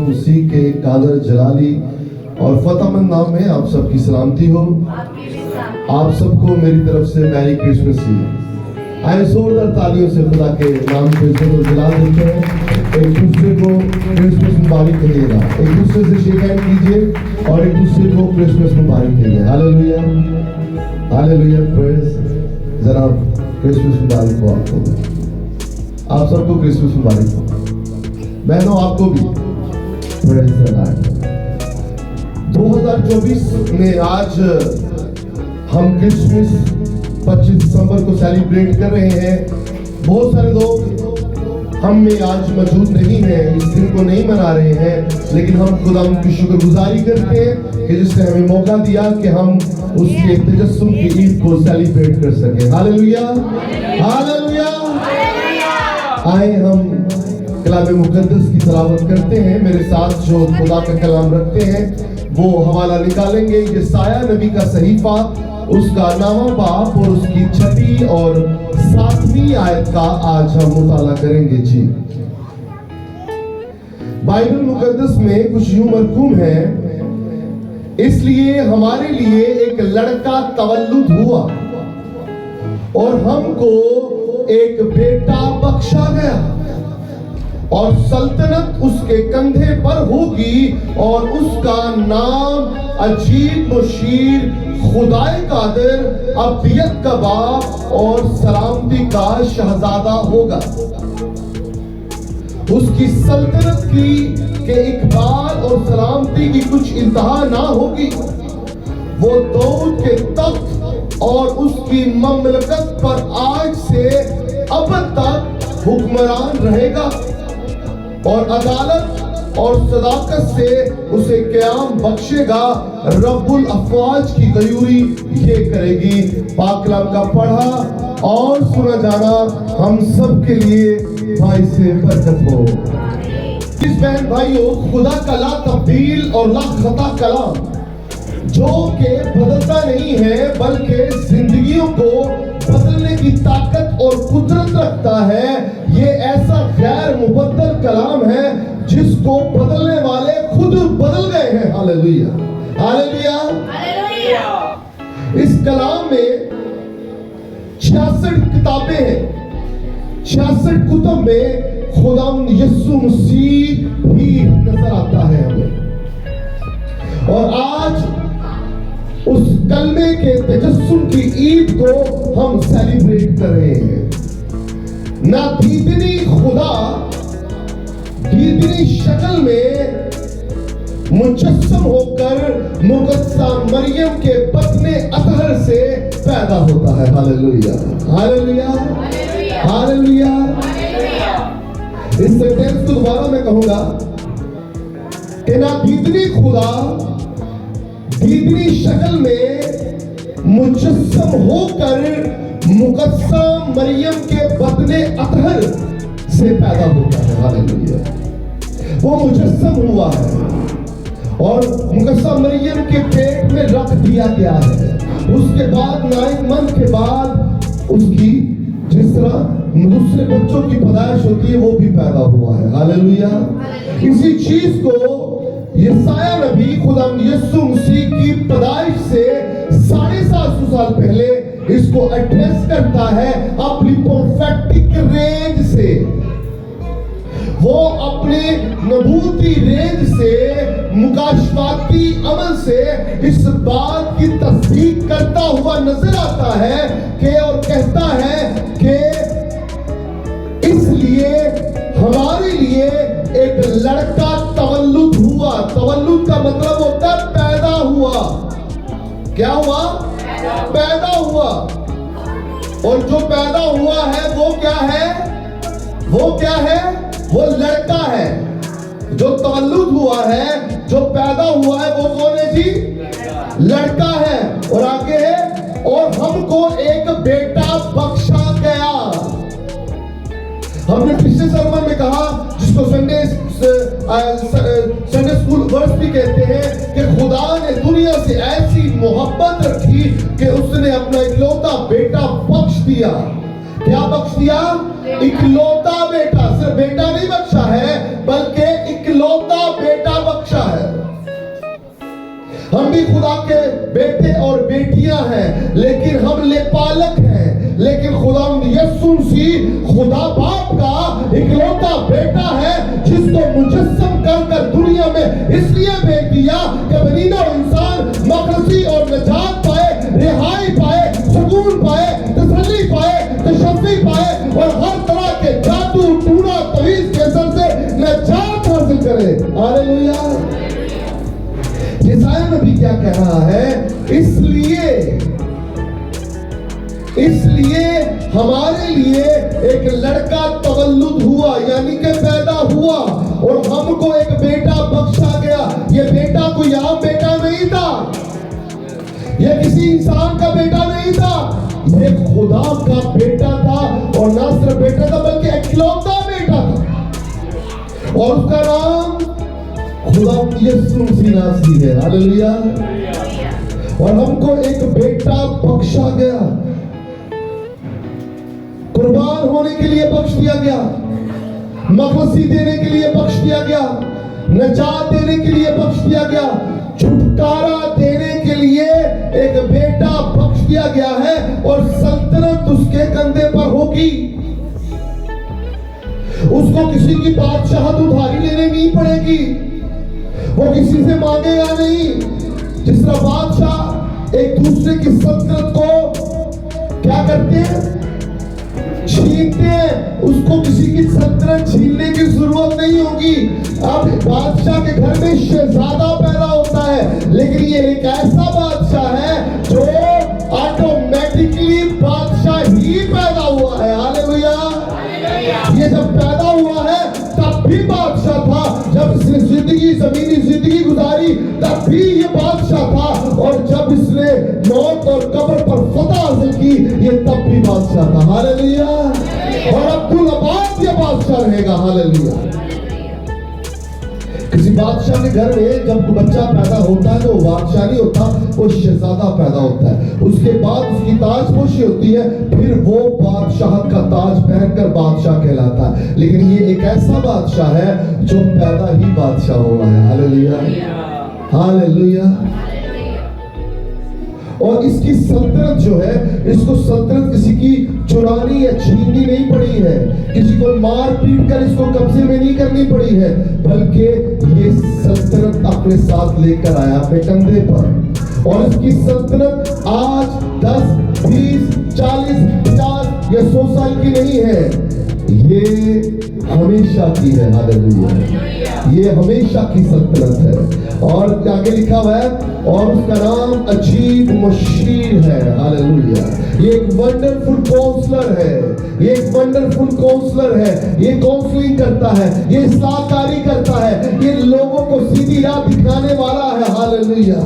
مسیح کے قادر جلالی اور فتح نام میں آپ سب کی سلامتی ہو. آپ سب کو میری طرف سے میری کرسمس ہی. آئے زوردار تالیوں سے خدا کے نام کو عزت و جلال دیتے ہیں. ایک دوسرے کو کرسمس مبارک کہیے گا. ایک دوسرے سے شیک ہینڈ کیجیے اور ایک دوسرے کو کرسمس مبارک کہیے. ہاللیلویا ہاللیلویا پریز. ذرا کرسمس مبارک ہو آپ کو. آپ سب کو کرسمس مبارک ہو. بہنوں آپ کو بھی پریز دی لارڈ. 2024 میں آج ہم کرسمس 25 دسمبر کو سیلیبریٹ کر رہے ہیں. بہت سارے لوگ ہم میں آج موجود نہیں ہیں, اس دن کو نہیں منا رہے ہیں, لیکن ہم خدا ان کی شکر گزاری کرتے ہیں کہ جس نے ہمیں موقع دیا کہ ہم اس کے تجسم کی عید کو سیلیبریٹ کر سکیں. ہاللیلویا ہاللیلویا. آئے ہم کلام مقدس کی تلاوت کرتے ہیں. میرے ساتھ جو خدا کا کلام رکھتے ہیں وہ حوالہ نکالیں گے. یسایہ نبی کا صحیفہ, اس کا 9واں باب اور اس کی 6 اور 7 آیت کا آج ہم مطالعہ کریں گے. جی, بائبل مقدس میں کچھ یوں مرقوم ہے, اس لیے ہمارے لیے ایک لڑکا تولد ہوا اور ہم کو ایک بیٹا بخشا گیا, اور سلطنت اس کے کندھے پر ہوگی, اور اس کا نام عجیب مشیر, خدائے قادر, ابدیت کا باپ اور سلامتی کا شہزادہ ہوگا. اس کی سلطنت کی کہ اقبال اور سلامتی کی کچھ انتہا نہ ہوگی. وہ داؤد کے تخت اور اس کی مملکت پر آج سے ابد تک حکمران رہے گا, اور عدالت اور صداقت سے اسے قیام بخشے گا. رب الافواج کی غیوری یہ کرے گی. پاک کلام کا پڑھا اور سنا جانا ہم سب کے لیے بھائی سے برکت ہو. اس بہن بھائیوں, خدا کا لا تبدیل اور لا خطا کلام جو کہ بدلتا نہیں ہے بلکہ زندگیوں کو بدلنے کی طاقت اور قدرت رکھتا ہے, یہ ایسا غیر مبدل کلام ہے جس کو بدلنے والے خود بدل گئے ہیں. ہاللیلویا ہاللیلویا ہاللیلویا. اس کلام میں 66 کتابیں ہیں. 66 کتب میں خداوند یسوع مسیح بھی نظر آتا ہے ہمیں, اور آج اس کلمے کے تجسم کی عید کو ہم سیلیبریٹ کر رہے ہیں. نادیدنی خدا دیدنی شکل میں مجسم ہو کر مقدسہ مریم کے بطن اطہر سے پیدا ہوتا ہے. ہاللیلویا ہاللیلویا ہاللیلویا. اس سینٹینس کو دوبارہ میں کہوں گا کہ نادیدنی خدا دیدنی شکل میں مجسم ہو کر مقدسہ مریم کے بطن اطہر سے پیدا ہوتا ہے. ہاللیلویا. وہ مجسم ہوا ہے اور مقدسہ مریم کے پیٹ میں رکھ دیا گیا ہے. اس کے بعد 9 منتھ کے بعد اس کی جس طرح دوسرے بچوں کی پیدائش ہوتی ہے وہ بھی پیدا ہوا ہے. ہاللیلویا. اسی چیز کو یسایہ نبی خداوند یسوع مسیح کی پیدائش سے 750 سال پہلے اس کو ایڈریس کرتا ہے اپنی پروفیٹک رینج سے. وہ اپنے نبوتی رینج سے, مکاشفاتی عمل سے اس بات کی تصدیق کرتا ہوا نظر آتا ہے کہ اور کہتا ہے کہ اس لیے ہمارے لیے ایک لڑکا تولد ہوا. تولد کا مطلب ہوتا ہے پیدا ہوا. کیا ہوا؟ پیدا ہوا. اور جو پیدا ہوا ہے وہ کیا ہے؟ وہ کیا ہے؟ وہ لڑکا ہے. جو تولد ہوا ہے, جو پیدا ہوا ہے, وہ کون ہے جی؟ لڑکا ہے. اور آگے ہے, اور ہم کو ایک بیٹا بخشا گیا. ہم نے پچھلے سرمن میں کہا, جس کو سنڈے اسکول ورس بھی کہتے ہیں, کہ خدا نے دنیا سے ایسی محبت رکھی کہ اس نے اپنا اکلوتا بیٹا بخش دیا. کیا بخش دیا؟ اکلوتا بیٹا. صرف بیٹا نہیں بخشا ہے بلکہ اکلوتا بیٹا خدا کے بیٹے اور بیٹیاں ہیں لیکن ہم لیپالک ہیں، لیکن خدا یسوع مسیح خدا باپ کا اکلوتا بیٹا ہے جس کو مجسم کر کر دنیا میں اس لیے بھیج دیا کہ بنی نوع انسان مخلصی اور نجات پائے، رہائی پائے، سکون پائے، تسلی پائے، تشفی پائے اور ہر طرح کے جادو ٹونا تویز کے اثر سے نجات حاصل کرے۔ ہاللیلویہ۔ یسایا نبی کیا کہہ رہا ہے؟ اس لیے ہمارے لیے ایک لڑکا تولد ہوا، یعنی کہ پیدا ہوا، اور ہم کو ایک بیٹا بخشا گیا۔ یہ بیٹا کوئی عام بیٹا نہیں تھا، یہ کسی انسان کا بیٹا نہیں تھا، یہ خدا کا بیٹا تھا، اور نہ صرف بیٹا تھا بلکہ اکلوتا بیٹا تھا، اور اس کا نام خدا یسوع مسیح ناصری ہے۔ ہاللیلویہ۔ اور ہم کو ایک بیٹا بخشا گیا، قربان ہونے کے لیے بخش دیا گیا، مخلصی دینے کے لیے بخش دیا گیا، نجات دینے کے لیے بخش دیا گیا، چھٹکارا دینے کے لیے ایک بیٹا بخش دیا گیا ہے، اور سلطنت اس کے کندھے پر ہوگی۔ اس کو کسی کی بادشاہت ادھاری لینے نہیں پڑے گی، وہ کسی سے مانگے گا نہیں۔ جس طرح بادشاہ ایک دوسرے کی سلطنت کو کیا کرتے ہیں؟ چھینتے ہیں، اس کو کسی کی سلطنت چھیننے کی ضرورت نہیں ہوگی۔ اب بادشاہ کے گھر میں شہزادہ پیدا ہوتا ہے، لیکن یہ ایک ایسا بادشاہ ہے جو آٹومیٹکلی بادشاہ ہی پیدا ہوا ہے۔ ہاللیلویہ۔ یہ جب پیدا ہوا ہے تب بھی بادشاہ تھا، جب اس نے زمینی زندگی گزاری تب بھی یہ بادشاہ تھا، اور جب اس نے موت اور قبر پر فتح حاصل کی یہ تب بھی بادشاہ تھا۔ ہاللیلویہ۔ اور عبدالآباد یہ بادشاہ رہے گا۔ ہاللیلویہ۔ کسی بادشاہ کے گھر میں جب بچہ پیدا ہوتا ہے تو وہ بادشاہ نہیں ہوتا، وہ شہزادہ پیدا ہوتا ہے، اس کے بعد اس کی تاج پوشی ہوتی ہے، پھر وہ بادشاہت کا تاج پہن کر بادشاہ کہلاتا ہے۔ لیکن یہ ایک ایسا بادشاہ ہے جو پیدا ہی بادشاہ ہوا ہے۔ ہاللیلویہ۔ ہاللیلویہ۔ اور اس کی سلطنت جو ہے، اس کو سلطنت کسی کی چرانی یا چھیننی نہیں پڑی ہے، کسی کو مار پیٹ کر اس کو قبضے میں نہیں کرنی پڑی ہے، بلکہ یہ سلطنت اپنے ساتھ لے کر آیا اپنے کندھے پر۔ اور اس کی سلطنت آج 10 20 40 50 یا 100 سال کی نہیں ہے، یہ ہمیشہ کی ہے۔ ہاللیلویہ۔ یہ ہمیشہ کی سلطنت ہے۔ اور آگے لکھا ہوا ہے اور اس کا نام عجیب مشیر ہے۔ ہاللیلویہ۔ یہ ایک ونڈرفل کونسلر ہے، یہ ایک ونڈرفل کونسلر ہے، یہ کونسلنگ کرتا ہے، یہ اصلاح کاری کرتا ہے، یہ لوگوں کو سیدھی راہ دکھانے والا ہے۔ ہاللیلویہ۔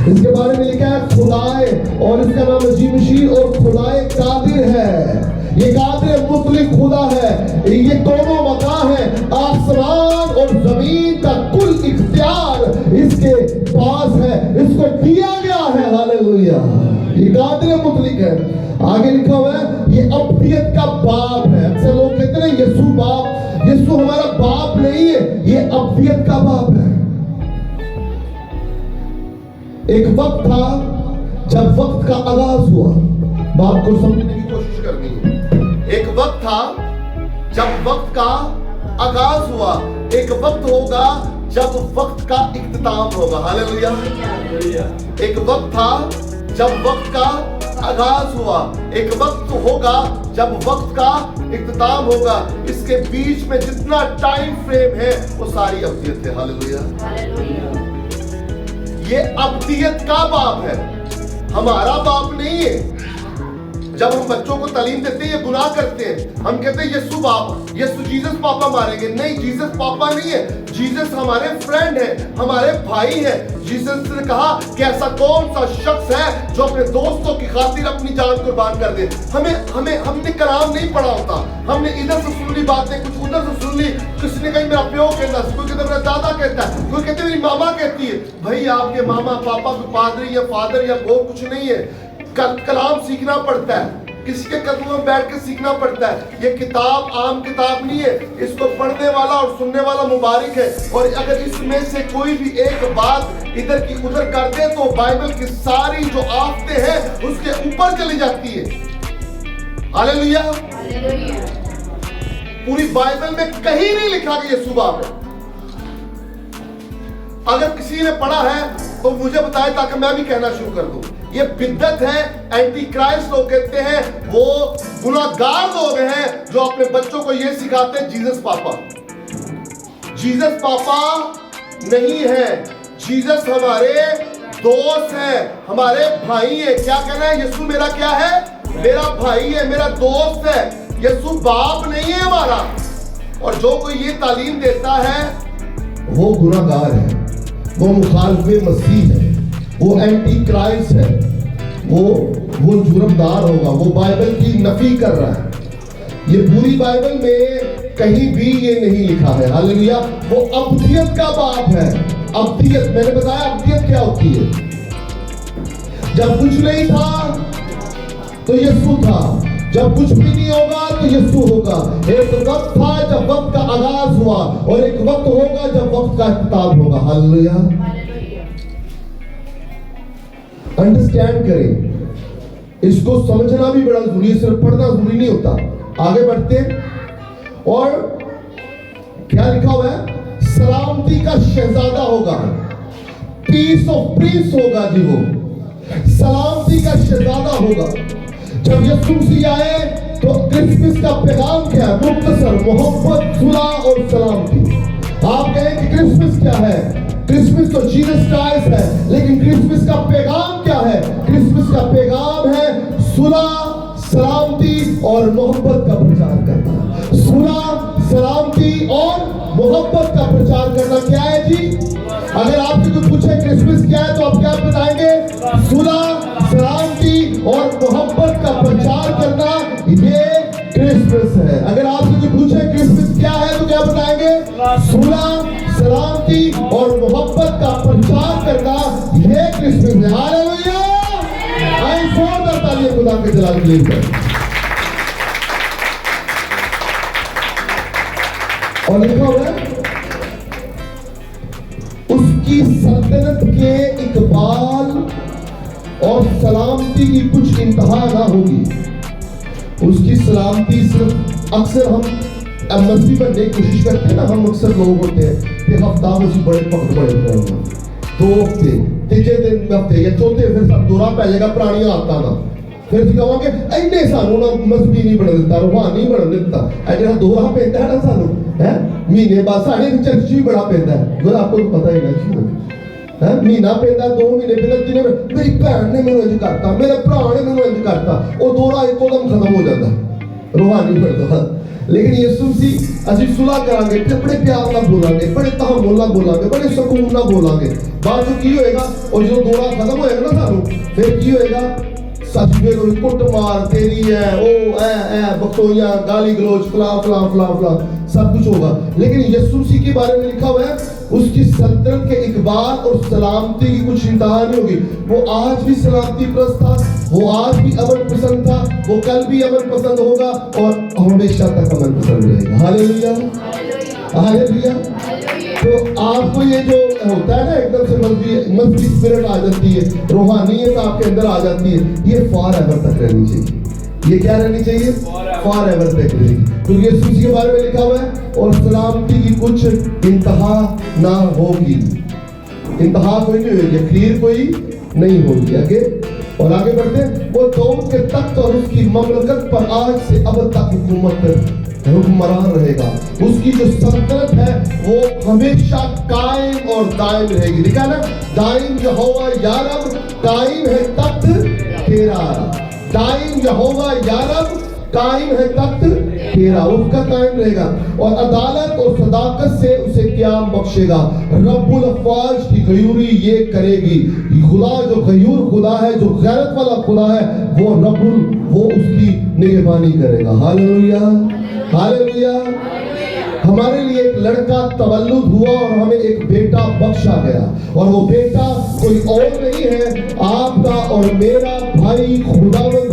اس کے بارے میں لکھا ہے خدائے، اور اس کا نام عجیب مشیر اور خدائے قادر ہے۔ یہ قادر مطلق خدا ہے، یہ دونوں مکان ہے، آسمان اور زمین کا کل اختیار اس کے پاس ہے، اس کو دیا گیا ہے۔ ہاللیلویہ۔ یہ قادر مطلق ہے۔ آگے لکھا ہوا ہے یہ ابدیت کا باپ ہے۔ اکثر لوگ کہتے ہیں یسوع باپ، یسوع ہمارا باپ نہیں ہے، یہ ابدیت کا باپ ہے۔ ایک وقت تھا جب وقت کا آغاز ہوا، بات کو سمجھنے کی کوشش کرنی ہے۔ ایک وقت تھا جب وقت کا آغاز ہوا، ایک وقت ہوگا جب وقت کا اختتام ہوگا۔ ہاللیلویہ۔ ایک وقت تھا جب وقت کا آغاز ہوا، ایک وقت ہوگا جب وقت کا اختتام ہوگا۔ اس کے بیچ میں جتنا ٹائم فریم ہے وہ ساری ابدیت ہے۔ ہاللیلویہ۔ یہ ابدیت کا باپ ہے، ہمارا باپ نہیں ہے۔ جب ہم بچوں کو تعلیم دیتے ہیں یہ گناہ کرتے ہیں، ہم کہتے ہیں یسوع باپ، یسوع جیسس پاپا ماریں گے۔ نہیں، جیسس پاپا نہیں ہے، جیسس ہمارے فرینڈ ہے، ہمارے بھائی ہے۔ جیسس نے کہا کہ ایسا کون سا شخص ہے جو اپنے دوستوں کی خاطر اپنی جان قربان کر دے۔ ہم نے کلام نہیں پڑھا ہوتا، ہم نے ادھر سے سن لی باتیں، کچھ ادھر سے سن لی، کسی نے کہیں میرا پیو کہتا ہے، کوئی کہتا ہے میرا دادا کہتا ہے، کوئی کہتے میری ماما کہتی ہے۔ بھائی آپ کے ماما پاپا کوئی پادری یا فادر یا وہ کچھ نہیں ہے، کلام سیکھنا پڑتا ہے۔ کسی کے قدموں میں بیٹھ کے سیکھنا پڑتا ہے. یہ کتاب عام کتاب نہیں ہے, اس کو پڑھنے والا اور سننے والا مبارک ہے. اور اگر اس میں سے کوئی بھی ایک بات ادھر کی ادھر کر دے تو بائبل کی ساری جو آفتیں ہیں اس کے اوپر چلی جاتی ہے. ہاللیلویا. پوری بائبل میں کہیں نہیں لکھا کہ یسوع باپ ہے. اگر کسی نے پڑھا ہے تو مجھے بتائے تاکہ میں بھی کہنا شروع کر دوں. یہ بدعت ہے. اینٹی کرائسٹ لوگ کہتے ہیں, وہ گناہگار لوگ ہیں جو اپنے بچوں کو یہ سکھاتے ہیں جیزس پاپا. جیزس پاپا نہیں ہے, جیزس ہمارے دوست ہیں, ہمارے بھائی ہیں. کیا کہنا ہے؟ یسوع میرا کیا ہے؟ میرا بھائی ہے, میرا دوست ہے. یسوع باپ نہیں ہے ہمارا. اور جو کوئی یہ تعلیم دیتا ہے وہ گناہگار ہے, وہ مخالف مسیح ہے, وہ اینٹی کرائسٹ ہے, وہ جرمدار ہوگا, وہ بائبل کی نفی کر رہا ہے. یہ پوری بائبل میں کہیں بھی یہ نہیں لکھا ہے. ہاللیلویا. وہ ابدیت کا باب ہے. ابدیت, میں نے بتایا ابدیت کیا ہوتی ہے. جب کچھ نہیں تھا تو یسوع تھا, جب کچھ بھی نہیں ہوگا تو یسوع ہوگا. ایک وقت تھا جب وقت کا آغاز ہوا, اور ایک وقت ہوگا جب وقت کا اختتام ہوگا. ہاللیلویا. انڈرسٹینڈ کریں, اس کو سمجھنا بھی بڑا ضروری ہے, صرف پڑھنا ضروری نہیں ہوتا. آگے بڑھتے ہیں. اور کیا لکھا ہوا ہے؟ سلامتی کا شہزادہ ہوگا, پیس آف پرنس ہوگا. جی وہ سلامتی کا شہزادہ ہوگا. جب یسوع مسیح آئے تو کرسمس کا پیغام کیا ہے؟ مختصر, محبت, صلح اور سلامتی. آپ کہیں کہ کرسمس کیا ہے؟ کرسمس تو جیزس کرائسٹ ہے, لیکن کرسمس کا پیغام کیا ہے؟ کرسمس کا پیغام ہے صلح, سلامتی اور محبت کا پرچار کرنا. صلح, سلامتی اور محبت کا پرچار کرنا. کیا ہے جی؟ اگر آپ سے کوئی پوچھے کرسمس کیا ہے تو آپ کیا بتائیں گے؟ صلح, سلامتی اور محبت کا پرچار کرنا, یہ کرسمس ہے. اگر آپ سے کوئی پوچھے کرسمس کیا ہے تو کیا بتائیں گے؟ صلح, سلامتی اور محبت کا پرچار کرنا, یہ کرسمس ہے. ہاللیلویا. آئیں زوردار تعلیم خدا کے جلال کے لیے. اور لکھا ہوا ہے اس کی سلطنت کے اقبال اور سلامتی کی کچھ انتہا نہ ہوگی. اس کی سلامتی صرف, اکثر ہم مسیح بننے کی کوشش کرتے ہیں نا, ہم اکثر لوگ ہوتے ہیں کہ ہفتہ میں بڑے پکڑ پڑے ہوتے ہیں, 2 ہفتے, تیجے دن ہفتے یا چوتھے پھر سب دورہ پہ جائے گا پرانیاں آتا نا. پھر کہوں گے اینے سانو نا مذہبی نہیں بنا دیتا, روحانی بنا دیتا. اینے دورہ پہنتا ہے نا سانو مہینے بعد ساڑھے چرچ بھی بڑا پہنتا ہے. جو آپ کو پتہ ہی نا, مہینہ پہنتا, 2 مہینے پہنتا. میری بہن نے مینوں انج کرتا, میرے بھرا نے مینوں انج کرتا, وہ دورہ ایک دم ختم ہو جاتا, روحانی بنتا. لیکن یسوع مسیح اسی صلح کریں گے, بڑے پیار نہ بولیں گے, بڑے تحمل نہ بولیں گے, بڑے سکون نہ بولیں گے. بعد جو کی ہوئے گا, اور جو دورہ ختم ہوئے گا نا سانو, پھر کی ہوئے گا؟ سچ پہ کوئی کٹ مار, تیری ہے, او اے بکتویاں, گالی گلوچ, فلاں فلاں فلاں فلاں سب کچھ ہوگا. لیکن یسوع مسیح کے بارے میں لکھا ہوا ہے اس کی سلطنت کے اقبال اور سلامتی کی کچھ انتہا نہیں ہوگی. وہ آج بھی سلامتی پرست تھا, وہ آج بھی امن پسند تھا, وہ کل بھی امن پسند ہوگا, اور ہمیشہ تک امن پسند رہے گا. ہاللیلویا. ہاللیلویا. تو آپ کو یہ جو ہوتا ہے نا ایک دم سے مذہبی اسپرٹ آ جاتی ہے, روحانیت آپ کے اندر آ جاتی ہے, یہ فار ایور تک رہنی چاہیے. یہ کیا رہنی چاہیے؟ فار ایور تک رہنی چاہیے. کیونکہ یسوع کے بارے میں لکھا ہوا ہے اور سلامتی کی کچھ انتہا نہ ہوگی. انتہا کوئی نہیں ہوگی, اخیر کوئی نہیں ہوگی. آگے اور آگے بڑھتے ہیں. وہ داؤد کے تخت اور اس کی مملکت پر آج سے اب تک حکومت حکمران رہے گا. اس کی جو سلطنت ہے وہ ہمیشہ قائم اور دائم رہے گی. لکھا نا, دائم یہوہ یا رب, قائم ہے تخت تیرا. دائم یہوہ یا رب, قائم ہے تخت تیرا. اس کا قائم رہے گا, اور عدالت اور صداقت سے اسے قیام بخشے گا. رب الافواج کی غیوری یہ کرے گی. خدا جو غیور خدا ہے, جو غیرت والا خدا ہے, وہ اس کی نگہبانی کرے گا. ہاللیلویا. ہاللیلویا. ہمارے لیے ایک لڑکا تولد ہوا اور ہمیں ایک بیٹا بخشا گیا, اور وہ بیٹا کوئی اور نہیں ہے, آپ کا اور میرا بھائی خداوند